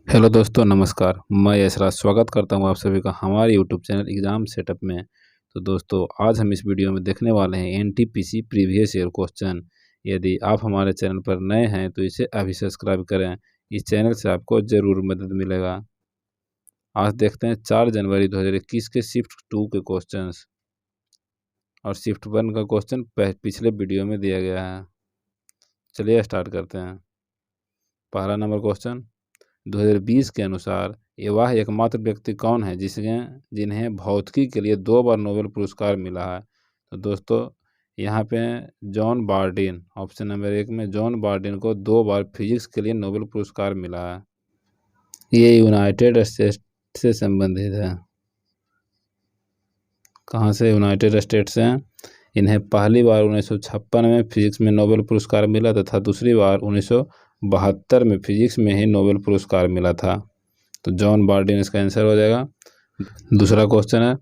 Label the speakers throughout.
Speaker 1: Hello दोस्तों, नमस्कार। मैं यशराज स्वागत करता हूं आप सभी का हमारे यूट्यूब चैनल एग्ज़ाम सेटअप में। तो दोस्तों, आज हम इस वीडियो में देखने वाले हैं एनटीपीसी प्रीवियस ईयर क्वेश्चन। यदि आप हमारे चैनल पर नए हैं तो इसे अभी सब्सक्राइब करें। इस चैनल से आपको ज़रूर मदद मिलेगा। आज देखते हैं 4 जनवरी 2021 के शिफ्ट 2 के क्वेश्चंस। और शिफ्ट 1 का क्वेश्चन पिछले वीडियो में दिया गया है। चलिए स्टार्ट करते हैं। पहला नंबर क्वेश्चन, 2020 के अनुसार वह एकमात्र व्यक्ति कौन है जिन्हें भौतिकी के लिए 2 बार नोबेल पुरस्कार मिला है। तो दोस्तों, यहाँ पे जॉन बार्डिन, ऑप्शन नंबर 1 में जॉन बार्डिन को 2 बार फिजिक्स के लिए नोबेल पुरस्कार मिला है। ये यूनाइटेड स्टेट्स से संबंधित है। कहाँ से? यूनाइटेड स्टेट्स से। इन्हें पहली बार 1956 में फिजिक्स में नोबेल पुरस्कार मिला तथा दूसरी बार 1972 में फिजिक्स में ही नोबेल पुरस्कार मिला था। तो जॉन बार्डिन इसका आंसर हो जाएगा। दूसरा क्वेश्चन है,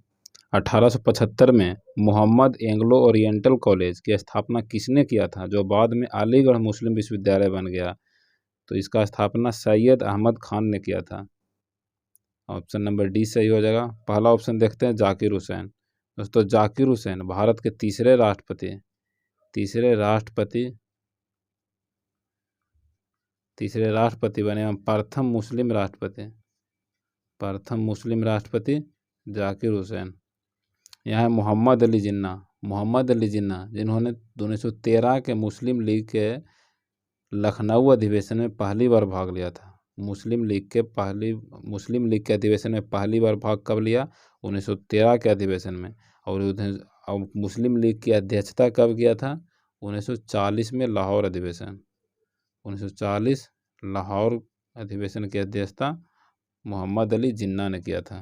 Speaker 1: 1875 में मोहम्मद एंग्लो ओरिएंटल कॉलेज की स्थापना किसने किया था, जो बाद में अलीगढ़ मुस्लिम विश्वविद्यालय बन गया। तो इसका स्थापना सैयद अहमद खान ने किया था। ऑप्शन नंबर डी सही हो जाएगा। पहला ऑप्शन देखते हैं, जाकिर हुसैन। दोस्तों, जाकिर हुसैन भारत के तीसरे राष्ट्रपति बने एवं प्रथम मुस्लिम राष्ट्रपति जाकिर हुसैन। यहाँ है मोहम्मद अली जिन्ना जिन्होंने 1913 के मुस्लिम लीग के लखनऊ अधिवेशन में पहली बार भाग लिया था। मुस्लिम लीग के अधिवेशन में पहली बार भाग कब लिया? 1913 के अधिवेशन में। और मुस्लिम लीग की अध्यक्षता कब किया था? 1940 में लाहौर अधिवेशन। 1940 लाहौर अधिवेशन की अध्यक्षता मोहम्मद अली जिन्ना ने किया था।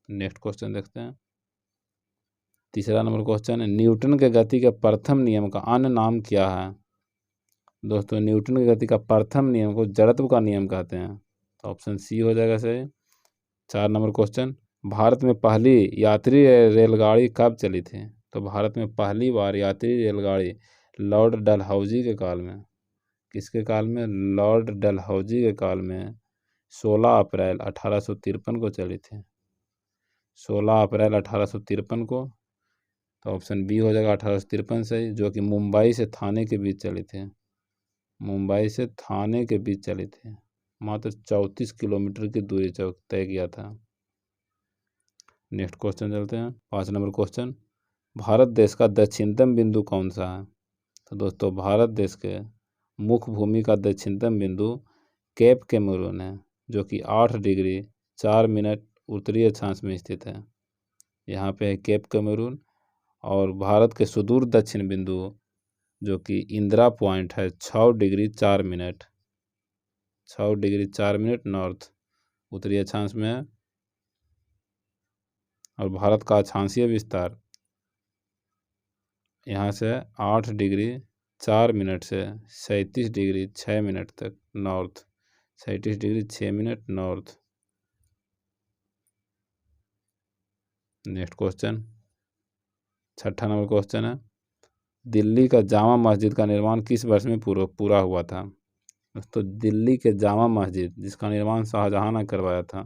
Speaker 1: नेक्स्ट क्वेश्चन देखते हैं। तीसरा नंबर क्वेश्चन है, न्यूटन के गति के प्रथम नियम का अन्य नाम क्या है। दोस्तों, न्यूटन की गति का प्रथम नियम को जड़त्व का नियम कहते हैं। तो ऑप्शन सी हो जाएगा सही। 4 नंबर क्वेश्चन, भारत में पहली यात्री रेलगाड़ी कब चली थी। तो भारत में पहली बार यात्री रेलगाड़ी लॉर्ड डलहौजी के काल में। किसके काल में? लॉर्ड डलहौजी के काल में 16 अप्रैल 1853 को चली थी। 16 अप्रैल 1853 को। तो ऑप्शन बी हो जाएगा 1853 सही, जो कि मुंबई से थाने के बीच चली थी। मात्र 34 किलोमीटर की दूरी तय किया था। नेक्स्ट क्वेश्चन चलते हैं। 5 नंबर क्वेश्चन, भारत देश का दक्षिणतम बिंदु कौन सा है। तो दोस्तों, भारत देश के मुख्य भूमि का दक्षिणतम बिंदु केप कैमरून है, जो कि 8 डिग्री 4 मिनट उत्तरी अक्षांश में स्थित है। यहाँ पे है केप कैमरून। और भारत के सुदूर दक्षिण बिंदु जो कि इंदिरा पॉइंट है 6 डिग्री 4 मिनट नॉर्थ उत्तरी अक्षांश में है। और भारत का अक्षांशीय विस्तार यहाँ से 8 डिग्री 4 मिनट से 37 डिग्री 6 मिनट तक north, 37 degree 6 minute north. Next question, 6ठा नंबर क्वेश्चन है, दिल्ली का जामा मस्जिद का निर्माण किस वर्ष में पूरा हुआ था। दोस्तों, दिल्ली के जामा मस्जिद जिसका निर्माण शाहजहां ने करवाया था।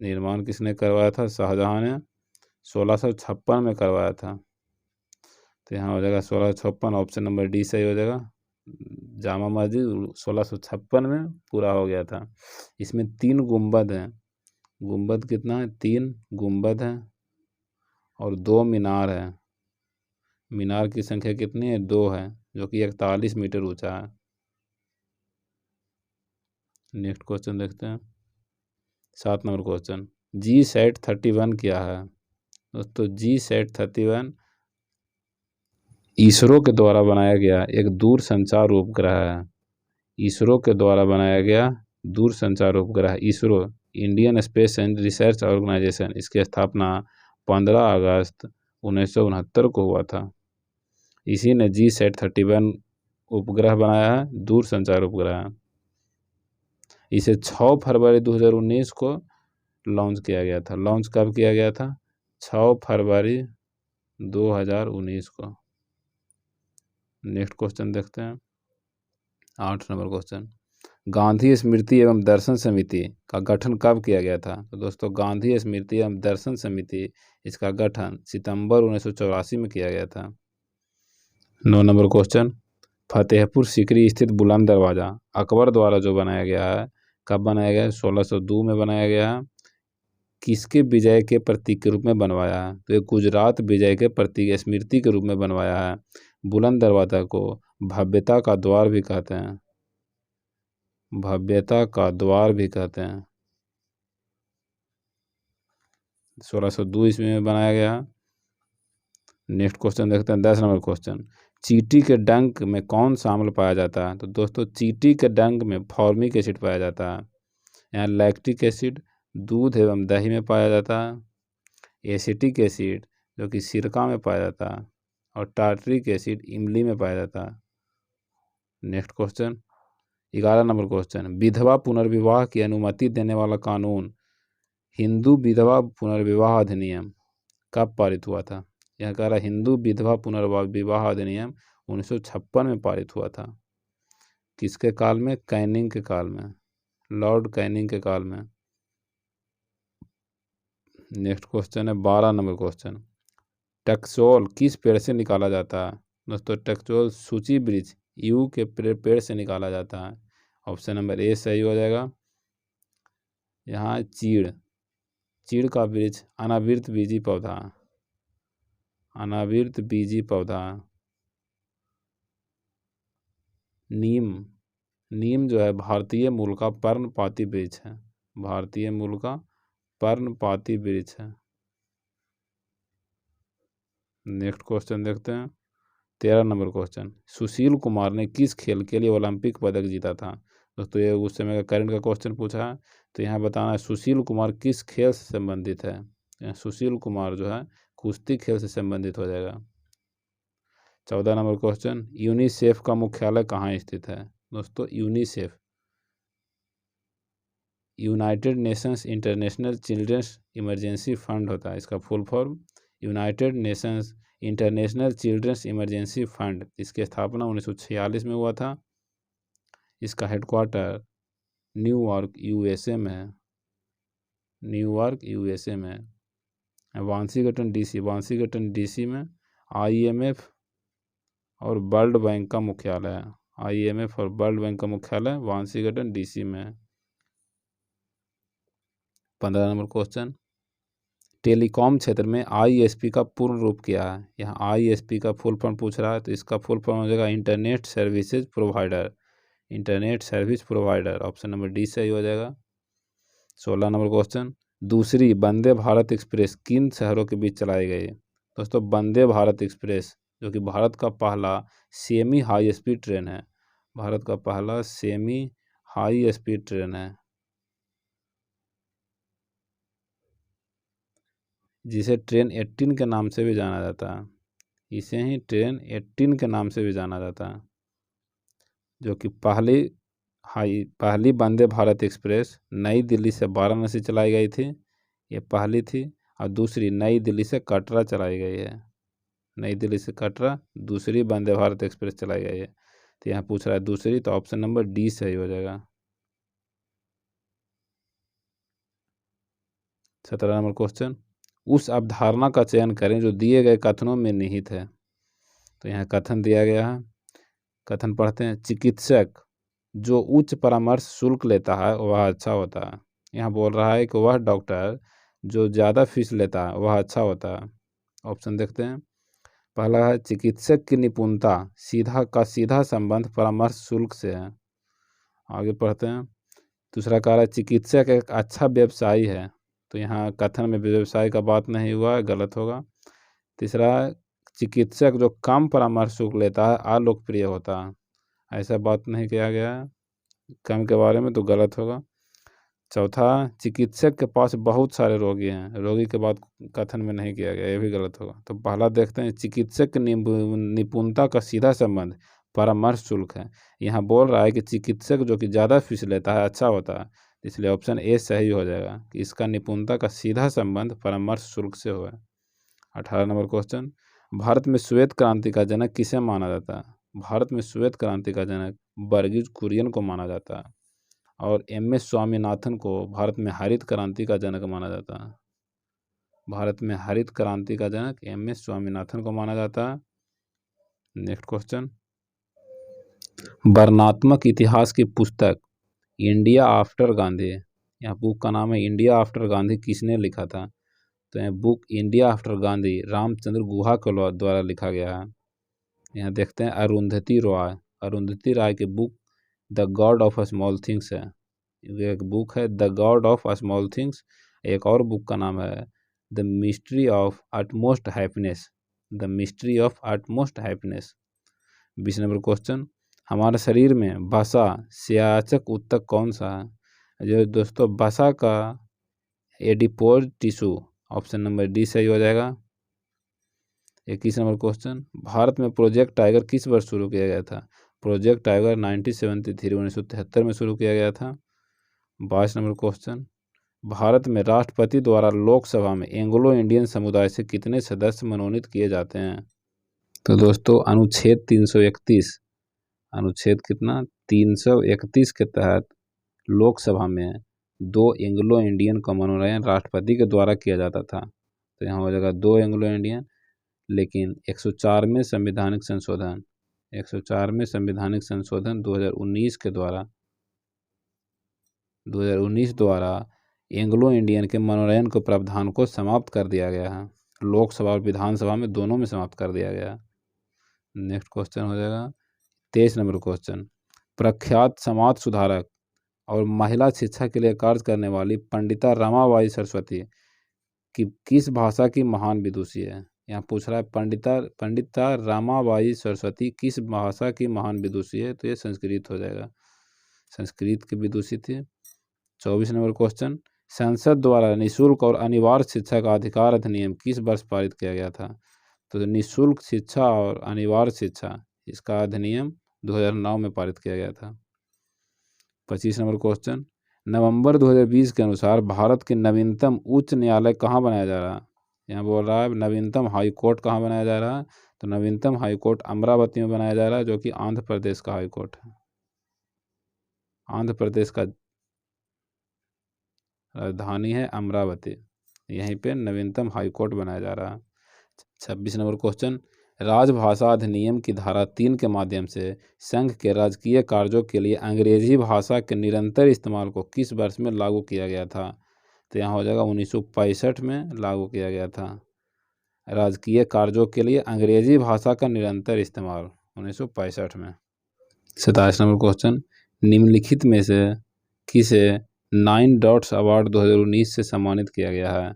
Speaker 1: निर्माण किसने करवाया था? शाहजहां ने 1656 में करवाया था। तो यहाँ हो जाएगा 1656। ऑप्शन नंबर डी सही हो जाएगा। जामा मस्जिद 1656 में पूरा हो गया था। इसमें 3 गुंबद हैं। गुंबद कितना है? 3 गुंबद हैं और 2 मीनार हैं। मीनार की संख्या कितनी है? 2 है, जो कि 41 मीटर ऊंचा है। नेक्स्ट क्वेश्चन देखते हैं। 7 नंबर क्वेश्चन, GSAT-31 क्या है। दोस्तों, GSAT-31 इसरो के द्वारा बनाया गया एक दूरसंचार उपग्रह है। ISRO, Indian space and research organisation, इसकी स्थापना 15 अगस्त 1969 को हुआ था। इसी ने GSAT-31 उपग्रह बनाया है, दूरसंचार उपग्रह। इसे 6 फरवरी 2019 को लॉन्च किया गया था। लॉन्च कब किया गया था? 6 फरवरी 2019 को। नेक्स्ट क्वेश्चन देखते हैं। 8 नंबर क्वेश्चन, गांधी स्मृति एवं दर्शन समिति का गठन कब किया गया था? तो दोस्तों गांधी स्मृति एवं दर्शन समिति इसका गठन सितंबर 1984 में किया गया था। 9 नंबर क्वेश्चन, फतेहपुर सीकरी स्थित बुलंद दरवाज़ा अकबर द्वारा जो बनाया गया है, कब बनाया गया है? 1602 में बनाया गया है। किसके विजय के प्रतीक के रूप में बनवाया है? तो ये गुजरात विजय के प्रतीक स्मृति के रूप में बनवाया है। बुलंद दरवाज़ा को भव्यता का द्वार भी कहते हैं, भव्यता का द्वार भी कहते हैं। 1602 ईस्वी में बनाया गया। नेक्स्ट क्वेश्चन देखते हैं 10 नंबर क्वेश्चन, चींटी के डंक में कौन सा अम्ल पाया जाता है? तो दोस्तों चींटी के डंक में फॉर्मिक एसिड पाया जाता है। यहाँ लैक्टिक एसिड दूध एवं दही में पाया जाता है, एसिटिक एसिड जो कि सिरका में पाया जाता है, और टार्टरिक एसिड इमली में पाया जाता है। नेक्स्ट क्वेश्चन 11 नंबर क्वेश्चन, विधवा पुनर्विवाह की अनुमति देने वाला कानून हिंदू विधवा पुनर्विवाह अधिनियम कब पारित हुआ था? यह कह रहा है हिंदू विधवा पुनर्विवाह अधिनियम 1956 में पारित हुआ था। किसके काल में? कैनिंग के काल में, लॉर्ड कैनिंग के काल में। नेक्स्ट क्वेश्चन है 12 नंबर क्वेश्चन, टकसोल किस पेड़ से निकाला जाता है? दोस्तों टकसोल सूची वृक्ष यू के पेड़ से निकाला जाता है। ऑप्शन नंबर ए सही हो जाएगा। यहाँ चीड़ का वृक्ष अनावृत बीजी पौधा, अनावृत बीजी पौधा। नीम जो है भारतीय मूल का पर्णपाती वृक्ष है, भारतीय मूल का पर्णपाती वृक्ष है। नेक्स्ट क्वेश्चन देखते हैं 13 नंबर क्वेश्चन, सुशील कुमार ने किस खेल के लिए ओलंपिक पदक जीता था? दोस्तों ये उस समय का करंट का क्वेश्चन पूछा है, तो यहाँ बताना है सुशील कुमार किस खेल से संबंधित है। सुशील कुमार जो है कुश्ती खेल से संबंधित हो जाएगा। 14 नंबर क्वेश्चन, यूनिसेफ का मुख्यालय कहाँ स्थित है? दोस्तों UNICEF United Nations International Children's Emergency Fund होता है, इसका full form United Nations International Children's Emergency Fund. इसकी स्थापना 1946 में हुआ था। इसका हेडक्वार्टर न्यूयॉर्क यूएसए में है, न्यूयॉर्क यूएसए में। वाशिंगटन डीसी में आईएमएफ और वर्ल्ड बैंक का मुख्यालय है, आईएमएफ और वर्ल्ड बैंक का मुख्यालय वाशिंगटन डीसी में है। 15 नंबर क्वेश्चन, टेलीकॉम क्षेत्र में आईएसपी का पूर्ण रूप क्या है? यहाँ आईएसपी का फुल फॉर्म पूछ रहा है, तो इसका फुल फॉर्म हो जाएगा internet services provider, internet service provider. Option number D सही हो जाएगा। 16 नंबर क्वेश्चन, दूसरी वंदे भारत एक्सप्रेस किन शहरों के बीच चलाई गई? दोस्तों वंदे भारत एक्सप्रेस जो कि भारत का पहला सेमी हाई स्पीड ट्रेन है, भारत का पहला सेमी हाई स्पीड ट्रेन है, जिसे ट्रेन 18 के नाम से भी जाना जाता है, इसे ही ट्रेन 18 के नाम से भी जाना जाता है, जो कि पहली वंदे भारत एक्सप्रेस नई दिल्ली से वाराणसी चलाई गई थी, ये पहली थी। और दूसरी नई दिल्ली से कटरा चलाई गई है, नई दिल्ली से कटरा दूसरी वंदे भारत एक्सप्रेस चलाई गई है। तो यहाँ पूछ रहा है दूसरी, तो ऑप्शन नंबर डी सही हो जाएगा। 17 नंबर क्वेश्चन, उस अवधारणा का चयन करें जो दिए गए कथनों में निहित है। तो यहाँ कथन दिया गया है, कथन पढ़ते हैं, चिकित्सक जो उच्च परामर्श शुल्क लेता है वह अच्छा होता है। यहाँ बोल रहा है कि वह डॉक्टर जो ज़्यादा फीस लेता है वह अच्छा होता है। ऑप्शन देखते हैं, पहला है चिकित्सक की निपुणता सीधा संबंध परामर्श शुल्क से है। आगे पढ़ते हैं, दूसरा कह रहा है चिकित्सक एक अच्छा व्यवसायी है, तो यहाँ कथन में व्यवसाय का बात नहीं हुआ है, गलत होगा। तीसरा है चिकित्सक जो कम परामर्श शुल्क लेता है अलोकप्रिय होता है, ऐसा बात नहीं किया गया है कम के बारे में, तो गलत होगा। चौथा, चिकित्सक के पास बहुत सारे रोगी हैं, रोगी के बात कथन में नहीं किया गया, ये भी गलत होगा। तो पहला देखते हैं, चिकित्सक की निपुणता का सीधा संबंध परामर्श शुल्क है। यहाँ बोल रहा है कि चिकित्सक जो कि ज़्यादा फीस लेता है अच्छा होता है, इसलिए ऑप्शन ए सही हो जाएगा कि इसका निपुणता का सीधा संबंध परामर्श शुल्क से हुआ है। 18 नंबर क्वेश्चन, भारत में श्वेत क्रांति का जनक किसे माना जाता है? भारत में श्वेत क्रांति का जनक वर्गीज कुरियन को माना जाता है। और एम.एस. स्वामीनाथन को भारत में हरित क्रांति का जनक माना जाता है। भारत में हरित क्रांति का जनक एम.एस. स्वामीनाथन को माना जाता है। नेक्स्ट क्वेश्चन, वर्णनात्मक इतिहास की पुस्तक इंडिया आफ्टर गांधी, यह बुक का नाम है इंडिया आफ्टर गांधी, किसने लिखा था? तो यह book India after Gandhi Ramachandra Guha के द्वारा लिखा गया है। यहाँ देखते हैं अरुंधति राय की book the God of small things है। एक बुक है the God of small things. एक और बुक का नाम है the mystery of utmost happiness, the mystery of utmost happiness. 20 number question, हमारे शरीर में वसा स्याचक ऊतक कौन सा है? जो दोस्तों वसा का adipose tissue, option number D सही हो जाएगा। 21 नंबर क्वेश्चन, भारत में प्रोजेक्ट टाइगर किस वर्ष शुरू किया गया था? प्रोजेक्ट टाइगर 1973 में शुरू किया गया था। 22 नंबर क्वेश्चन, भारत में राष्ट्रपति द्वारा लोकसभा में एंग्लो इंडियन समुदाय से कितने सदस्य मनोनीत किए जाते हैं? तो दोस्तों अनुच्छेद 331, अनुच्छेद कितना 331 के तहत लोकसभा में 2 एंग्लो इंडियन का मनोनयन राष्ट्रपति के द्वारा किया जाता था। तो यहाँ हो जाएगा 2 एंग्लो इंडियन। लेकिन 104वें संवैधानिक संशोधन 104वें संवैधानिक संशोधन 2019 द्वारा एंग्लो इंडियन के मनोनयन के प्रावधान को समाप्त कर दिया गया है। लोकसभा और विधानसभा में दोनों में समाप्त कर दिया गया। नेक्स्ट क्वेश्चन हो जाएगा 23 नंबर क्वेश्चन, प्रख्यात समाज सुधारक और महिला शिक्षा के लिए कार्य करने वाली पंडिता रमाबाई सरस्वती की किस भाषा की महान विदुषी है? यहाँ पूछ रहा है पंडिता रमाबाई सरस्वती किस भाषा की महान विदुषी है? तो ये संस्कृत हो जाएगा, संस्कृत की विदुषी थी। 24 नंबर क्वेश्चन, संसद द्वारा निःशुल्क और अनिवार्य शिक्षा का अधिकार अधिनियम किस वर्ष पारित किया गया था? तो निःशुल्क शिक्षा और अनिवार्य शिक्षा, इसका अधिनियम 2009 में पारित किया गया था। 25 नंबर क्वेश्चन, नवंबर 2020 के अनुसार भारत के नवीनतम उच्च न्यायालय कहाँ बनाया जा रहा है? यहाँ बोल रहा है नवीनतम हाई कोर्ट कहाँ बनाया जा रहा है? तो नवीनतम हाई कोर्ट अमरावती में बनाया जा रहा है, जो कि आंध्र प्रदेश का हाई कोर्ट है। आंध्र प्रदेश का राजधानी है अमरावती, यहीं पे नवीनतम हाई कोर्ट बनाया जा रहा है। 26 नंबर क्वेश्चन, राजभाषा अधिनियम की धारा 3 के माध्यम से संघ के राजकीय कार्यों के लिए अंग्रेजी भाषा के निरंतर इस्तेमाल को किस वर्ष में लागू किया गया था? तो यहाँ हो जाएगा 1965 में लागू किया गया था। राजकीय कार्यों के लिए अंग्रेजी भाषा का निरंतर इस्तेमाल 1965 में। 27 नंबर क्वेश्चन, निम्नलिखित में से किसे 9 डॉट्स अवार्ड 2019 से सम्मानित किया गया है?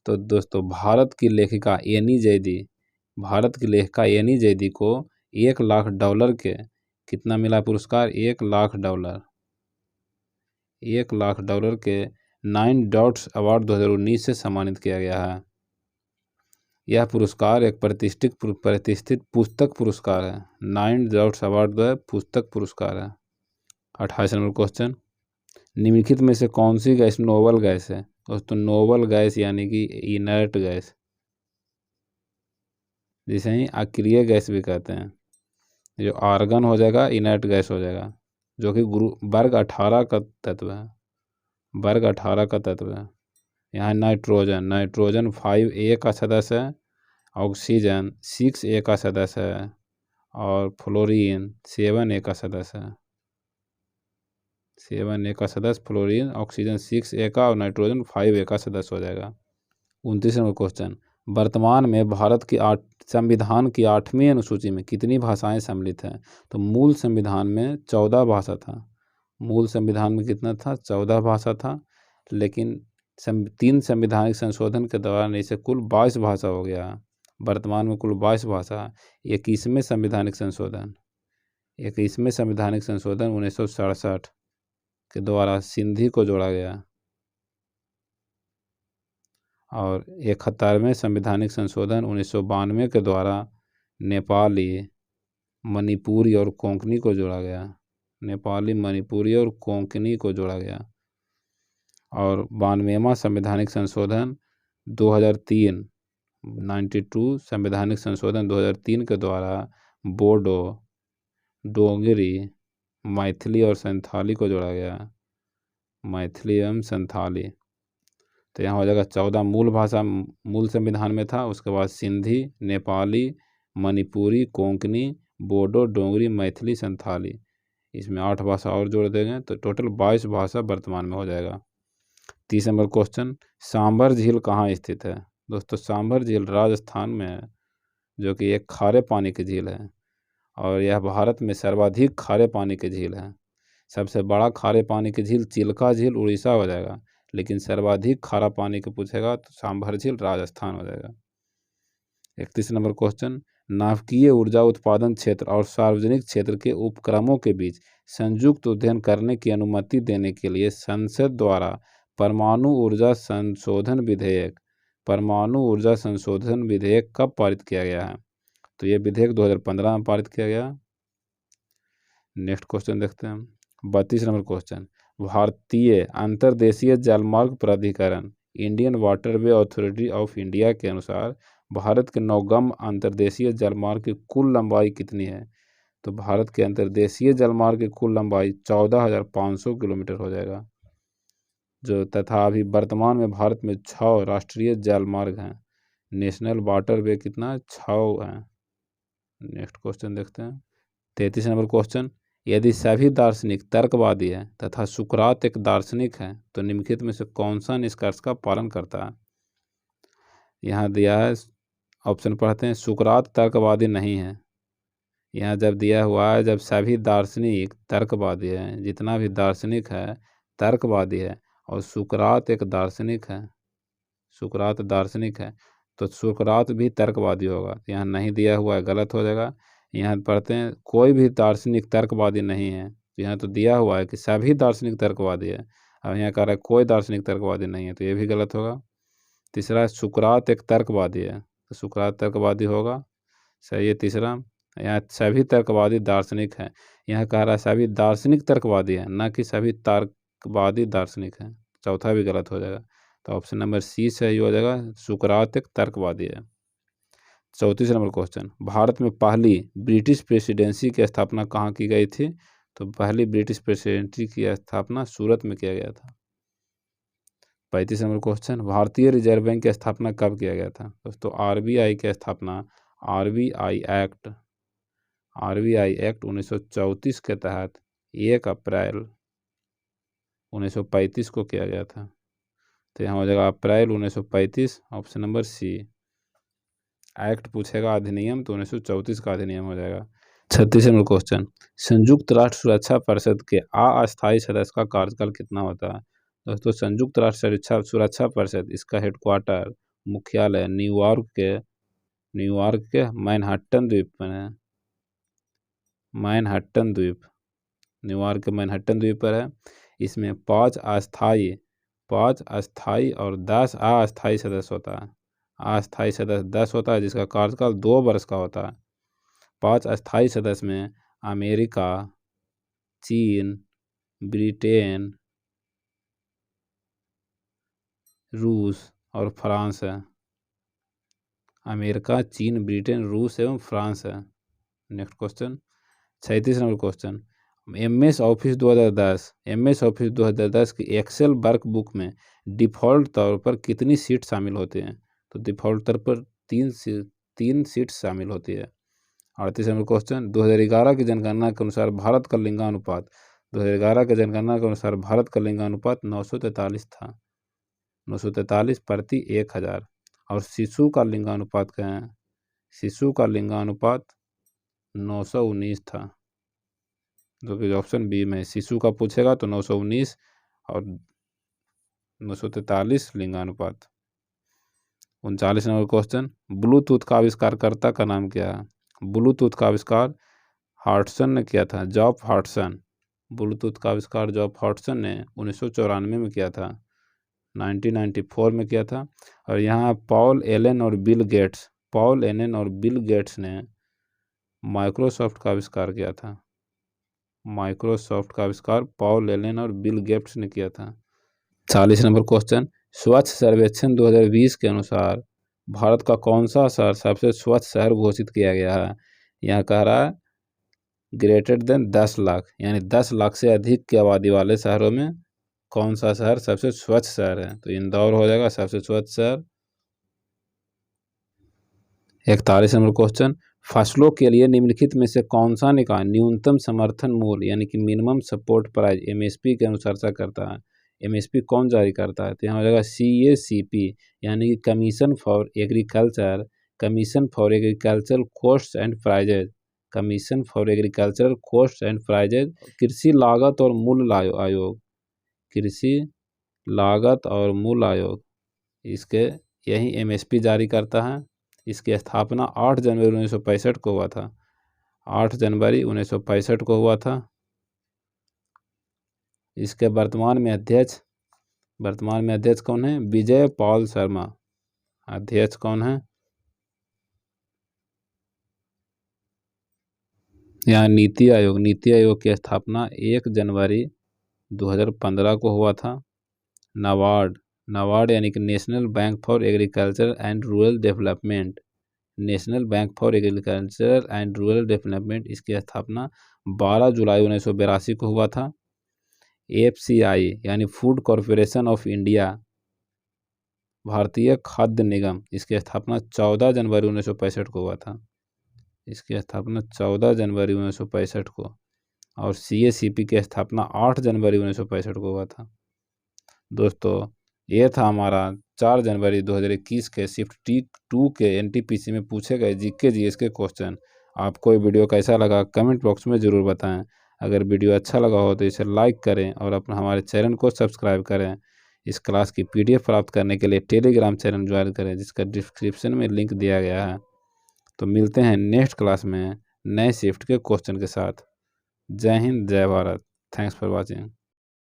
Speaker 1: तो दोस्तों भारत की लेखिका एनी जैदी को $1,00,000 के कितना मिला पुरस्कार? $1,00,000 $1,00,000 के 9 डॉट्स अवार्ड 2019 से सम्मानित किया गया है। यह पुरस्कार एक प्रतिष्ठित पुस्तक पुरस्कार है। 9 डॉट्स अवार्ड पुस्तक पुरस्कार है। 28 नंबर क्वेश्चन, निम्नलिखित में से कौन सी गैस नोबल गैस है? दोस्तों नोबल गैस यानी कि इनर्ट गैस, जिसे ही अक्रिय गैस भी कहते हैं। जो आर्गन हो जाएगा इनर्ट गैस हो जाएगा, जो कि वर्ग 18 का तत्व है, वर्ग 18 का तत्व है। यहाँ नाइट्रोजन 5A का सदस्य है, ऑक्सीजन 6A का सदस्य है और फ्लोरीन 7A का सदस्य है। 7A का सदस्य फ्लोरीन, ऑक्सीजन 6A का और नाइट्रोजन 5A का सदस्य हो जाएगा। 29 नंबर क्वेश्चन, वर्तमान में भारत की संविधान की 8वीं अनुसूची में कितनी भाषाएं सम्मिलित हैं? तो मूल संविधान में 14 भाषा था। मूल संविधान में कितना था? 14 भाषा था। लेकिन 3 संवैधानिक संशोधन के दौरान इसे कुल 22 भाषा हो गया। वर्तमान में कुल 22 भाषा। 21वें संवैधानिक संशोधन 1967 के द्वारा सिंधी को जोड़ा गया और 71वें संवैधानिक संशोधन 1992 के द्वारा नेपाली, मणिपुरी और कोंकणी को जोड़ा गया। नेपाली, मणिपुरी और कोंकणी को जोड़ा गया। और 92वां संवैधानिक संशोधन 2003 92 संवैधानिक संशोधन 2003 के द्वारा बोडो, डोगरी, मैथिली और संथाली को जोड़ा गया। मैथिली एवं संथाली। तो यहाँ हो जाएगा 14 मूल भाषा मूल संविधान में था, उसके बाद सिंधी, नेपाली, मणिपुरी, कोंकणी, बोडो, डोगरी, मैथिली, संथाली। इसमें 8 भाषा और जोड़ देंगे तो टोटल 22 भाषा वर्तमान में हो जाएगा। 30 नंबर क्वेश्चन, सांभर झील कहाँ स्थित है? दोस्तों सांभर झील राजस्थान में है, जो कि एक खारे पानी की झील है और यह भारत में सर्वाधिक खारे पानी की झील है। सबसे बड़ा खारे पानी की झील चिल्का झील उड़ीसा हो जाएगा, लेकिन सर्वाधिक खारा पानी का पूछेगा तो सांभर झील राजस्थान हो जाएगा। 31 नंबर क्वेश्चन, नाभिकीय ऊर्जा उत्पादन क्षेत्र और सार्वजनिक क्षेत्र के उपक्रमों के बीच संयुक्त अध्ययन करने की अनुमति देने के लिए संसद द्वारा परमाणु ऊर्जा संशोधन विधेयक कब पारित किया गया है? तो ये विधेयक 2015 में पारित किया गया। नेक्स्ट क्वेश्चन देखते हैं। 32 नंबर क्वेश्चन, भारतीय अंतर्देशीय जलमार्ग प्राधिकरण Indian waterway authority of India के अनुसार भारत के नौगम अंतर्देशीय जलमार्ग की कुल लंबाई कितनी है? तो भारत के अंतर्देशीय जलमार्ग की कुल लंबाई 14,500 किलोमीटर हो जाएगा, जो तथा अभी वर्तमान में भारत में 6 राष्ट्रीय जलमार्ग हैं। नेशनल वाटरवे कितना 6 हैं। नेक्स्ट क्वेश्चन देखते हैं। 33 नंबर क्वेश्चन, यदि सभी दार्शनिक तर्कवादी हैं तथा सुकरात एक दार्शनिक है तो निम्नलिखित में से कौन सा निष्कर्ष का पालन करता है? यहाँ दिया है, ऑप्शन पढ़ते हैं। सुकरात तर्कवादी नहीं है। यहाँ जब दिया हुआ है जब सभी दार्शनिक तर्कवादी हैं, जितना भी दार्शनिक है तर्कवादी है और सुकरात एक दार्शनिक है, सुकरात दार्शनिक है तो सुकरात भी तर्कवादी होगा। यहाँ नहीं दिया हुआ है, गलत हो जाएगा। यहाँ पढ़ते हैं कोई भी दार्शनिक तर्कवादी नहीं है, तो यहाँ तो दिया हुआ है कि सभी दार्शनिक तर्कवादी है, अब यहाँ कह रहा है कोई दार्शनिक तर्कवादी नहीं है, तो ये भी गलत होगा। तीसरा, सुकरात एक तर्कवादी है, तो सुकरात तर्कवादी होगा, सही है तीसरा। यहाँ सभी तर्कवादी दार्शनिक हैं, यहाँ कह रहा है सभी दार्शनिक तर्कवादी हैं, ना कि सभी तर्कवादी दार्शनिक हैं, चौथा भी गलत हो जाएगा। तो ऑप्शन नंबर सी सही हो जाएगा, सुकरात एक तर्कवादी है। 34 नंबर क्वेश्चन, भारत में पहली ब्रिटिश प्रेसिडेंसी की स्थापना कहाँ की गई थी? तो पहली ब्रिटिश प्रेसिडेंसी की स्थापना सूरत में किया गया था। 35 नंबर क्वेश्चन, भारतीय रिजर्व बैंक की स्थापना कब किया गया था? दोस्तों आरबीआई की स्थापना आरबीआई एक्ट 1934 के तहत 1 अप्रैल 1935 को किया गया था। तो यहाँ हो जाएगा अप्रैल 1935, ऑप्शन नंबर सी। एक्ट पूछेगा अधिनियम तो 1934 का अधिनियम हो जाएगा। 36 नंबर क्वेश्चन, संयुक्त राष्ट्र सुरक्षा परिषद के अस्थायी सदस्य का कार्यकाल कितना होता है? दोस्तों संयुक्त राष्ट्र सुरक्षा परिषद, इसका हेडक्वार्टर मुख्यालय न्यूयॉर्क के मैनहट्टन द्वीप में है। न्यूयॉर्क के मैनहट्टन द्वीप पर है। इसमें 5 अस्थायी और 10 अस्थायी सदस्य होता है। अस्थायी सदस्य 10 होता है, जिसका कार्यकाल 2 वर्ष का होता है। 5 अस्थायी सदस्य में अमेरिका, चीन, ब्रिटेन, रूस और फ्रांस है। अमेरिका, चीन, ब्रिटेन, रूस एवं फ्रांस है। Next question, 37 number question, MS office 2010 की एक्सेल वर्कबुक में डिफ़ॉल्ट तौर पर कितनी सीट शामिल होती हैं? तो डिफ़ॉल्ट तौर पर 3 सीट शामिल होती है। 38 नंबर क्वेश्चन, 2011 की जनगणना के अनुसार भारत का लिंगानुपात 943 था, 943 प्रति 1000। और शिशु का लिंगानुपात क्या है? शिशु का लिंगानुपात 919 था, जो कि ऑप्शन बी में शिशु का पूछेगा तो 919 और 943 लिंगानुपात। 39 नंबर क्वेश्चन, ब्लूटूथ का आविष्कारकर्ता का नाम क्या है? ब्लूटूथ का आविष्कार हॉटसन ने किया था, जॉब हॉटसन। ब्लूटूथ का आविष्कार जॉब हॉटसन ने 1994 में किया था, 1994 में किया था। और यहाँ पॉल एलन और बिल गेट्स ने माइक्रोसॉफ्ट का आविष्कार किया था। माइक्रोसॉफ्ट का आविष्कार पॉल एलन और बिल गेट्स ने किया था। 40 नंबर क्वेश्चन, स्वच्छ सर्वेक्षण 2020 के अनुसार भारत का कौन सा शहर सबसे स्वच्छ शहर घोषित किया गया है? यहाँ कह रहा है ग्रेटर देन 10 लाख, यानी 10 लाख से अधिक की आबादी वाले शहरों में कौन सा शहर सबसे स्वच्छ शहर है? तो इंदौर हो जाएगा सबसे स्वच्छ शहर। 41 नंबर क्वेश्चन, फसलों के लिए निम्नलिखित में से कौन सा निकाय न्यूनतम समर्थन मूल्य यानी कि मिनिमम सपोर्ट प्राइस एमएसपी के अनुसार करता है? एमएसपी कौन जारी करता है? तो यहाँ हो जाएगा CACP यानी कि commission for agriculture, commission for agricultural cost and prices, commission for agricultural cost and prices. कृषि लागत और मूल्य आयोग, कृषि लागत और मूल्य आयोग, इसके यही एमएसपी जारी करता है। इसकी स्थापना 8 जनवरी 1965 को हुआ था, 8 जनवरी 1965 को हुआ था। इसके वर्तमान में अध्यक्ष कौन है? विजय पॉल शर्मा, अध्यक्ष कौन है? यहाँ नीति आयोग की स्थापना 1 जनवरी 2015 को हुआ था। नाबार्ड यानी कि national bank for agriculture and rural development, national bank for agriculture and rural development, इसकी स्थापना 12 जुलाई 1982 को हुआ था। FCI यानी फूड कॉरपोरेशन ऑफ इंडिया, भारतीय खाद्य निगम, इसकी स्थापना 14 जनवरी 1965 को हुआ था, इसकी स्थापना 14 जनवरी 1965 को। और CACP की स्थापना 8 जनवरी 1965 को हुआ था। दोस्तों ये था हमारा 4 जनवरी 2021 के शिफ्ट T2 के NTPC में पूछे गए GK GS के क्वेश्चन। आपको ये वीडियो कैसा लगा कमेंट बॉक्स में ज़रूर बताएं। अगर वीडियो अच्छा लगा हो तो इसे लाइक करें और अपना हमारे चैनल को सब्सक्राइब करें। इस क्लास की PDF प्राप्त करने के लिए टेलीग्राम चैनल ज्वाइन करें जिसका डिस्क्रिप्शन में लिंक दिया गया है। तो मिलते हैं नेक्स्ट क्लास में नए शिफ्ट के क्वेश्चन के साथ। जय हिंद, जय भारत। Thanks for watching.